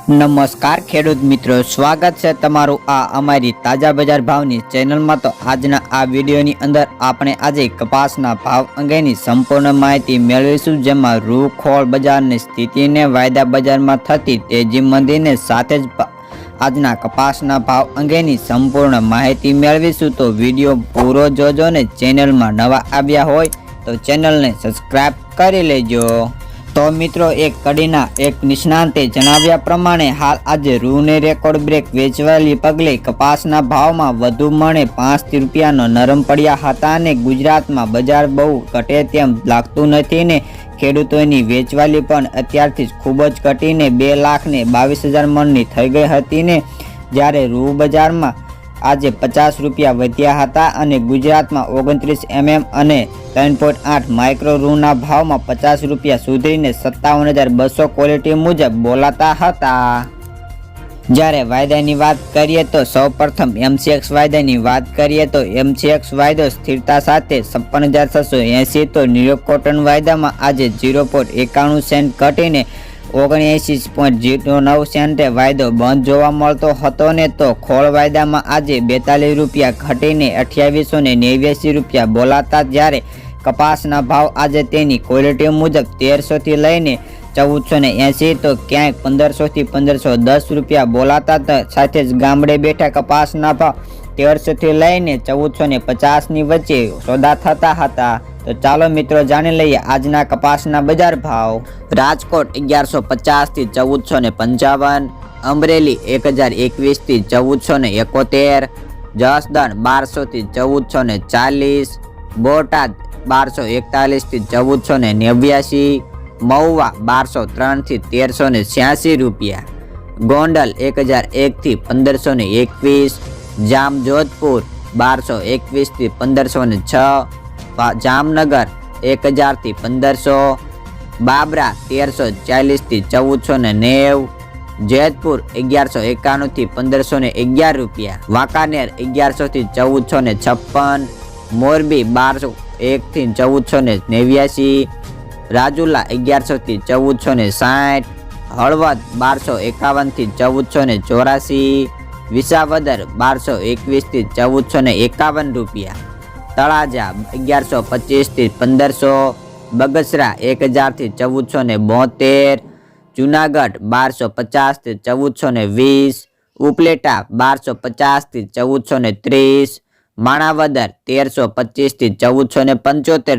નમસ્કાર ખેડૂત મિત્રો, સ્વાગત છે તમારું આ અમારી તાજા બજાર ભાવની ચેનલમાં। તો આજના આ વિડીયોની અંદર આપણે આજે કપાસના ભાવ અંગેની સંપૂર્ણ માહિતી મેળવીશું, જેમાં રૂ ખોળ બજારની સ્થિતિને, વાયદા બજારમાં થતી તેજી મંદીને સાથે જ આજના કપાસના ભાવ અંગેની સંપૂર્ણ માહિતી મેળવીશું। તો વિડીયો પૂરો જોજો ને ચેનલમાં નવા આવ્યા હોય તો ચેનલને સબસ્ક્રાઇબ કરી લેજો। તો મિત્રો, એક કડીના એક નિષ્ણાંતે જણાવ્યા પ્રમાણે હાલ આજે રૂને રેકોર્ડ બ્રેક વેચવાલી પગલે કપાસના ભાવમાં વધુ મણે 5 રૂપિયાનો નરમ પડ્યા હતા અને ગુજરાતમાં બજાર બહુ ઘટે તેમ લાગતું નથી ને ખેડૂતોની વેચવાલી પણ અત્યારથી જ ખૂબ જ ઘટીને 2,22,000 મણની થઈ ગઈ હતી ને જ્યારે રૂ બજારમાં આજે 50 રૂપિયા વધ્યા હતા અને ગુજરાતમાં 29 mm અને 3.8 માઇક્રો રૂના ભાવમાં 50 રૂપિયા સુધરીને 57,200 ક્વોલિટી મુજબ બોલાતા હતા। જ્યારે વાયદાની વાત કરીએ તો સૌપ્રથમ MCX વાયદાની વાત કરીએ તો MCX વાયદો સ્થિરતા સાથે 56,680, તો ન્યુયોર્ક કોટન વાયદામાં આજે 0.91 સેન્ટ ઘટીને 79.09 સેન્ટે વાયદો બંધ જોવા મળતો હતો ને તો ખોળ વાયદામાં આજે 42 રૂપિયા ઘટીને 2889 રૂપિયા બોલાતા, જ્યારે કપાસના ભાવ આજે તેની ક્વોલિટી મુજબ 1300 થી લઈને 1480, તો ક્યાંક 1500 થી 1510 રૂપિયા બોલાતા, સાથે જ ગામડે બેઠા કપાસના ભાવ 1300 થી લઈને 1450 ની વચ્ચે સોદા થતા હતા। તો ચાલો મિત્રો જાણી લઈએ આજના કપાસના બજાર ભાવ। રાજકોટ 1150 થી 1455, અમરેલી 1021 થી 1471, જસદણ 1200 થી 1440, બોટાદ 1241 થી 1489, મહુવા 1203 થી 1386 રૂપિયા, ગોંડલ 1001 થી 1521, જામજોધપુર 1221 થી 1506, જામનગર 1000 થી 1500, બાબરા 1340 થી 1490, જેતપુર 1191 થી 1511 રૂપિયા, વાંકાનેર 1100 થી 1456, મોરબી 1201 થી 1489, રાજુલા 1100 થી 1460, હળવદ 1251 થી 1484, વિસાવદર 1221 થી 1451 રૂપિયા, તળાજા 1125 થી 1500, બગસરા 1000 થી 1472, જુનાગઢ 1250 થી 1420, ઉપલેટા 1250 થી 1430, માણાવદર 1325 થી 1475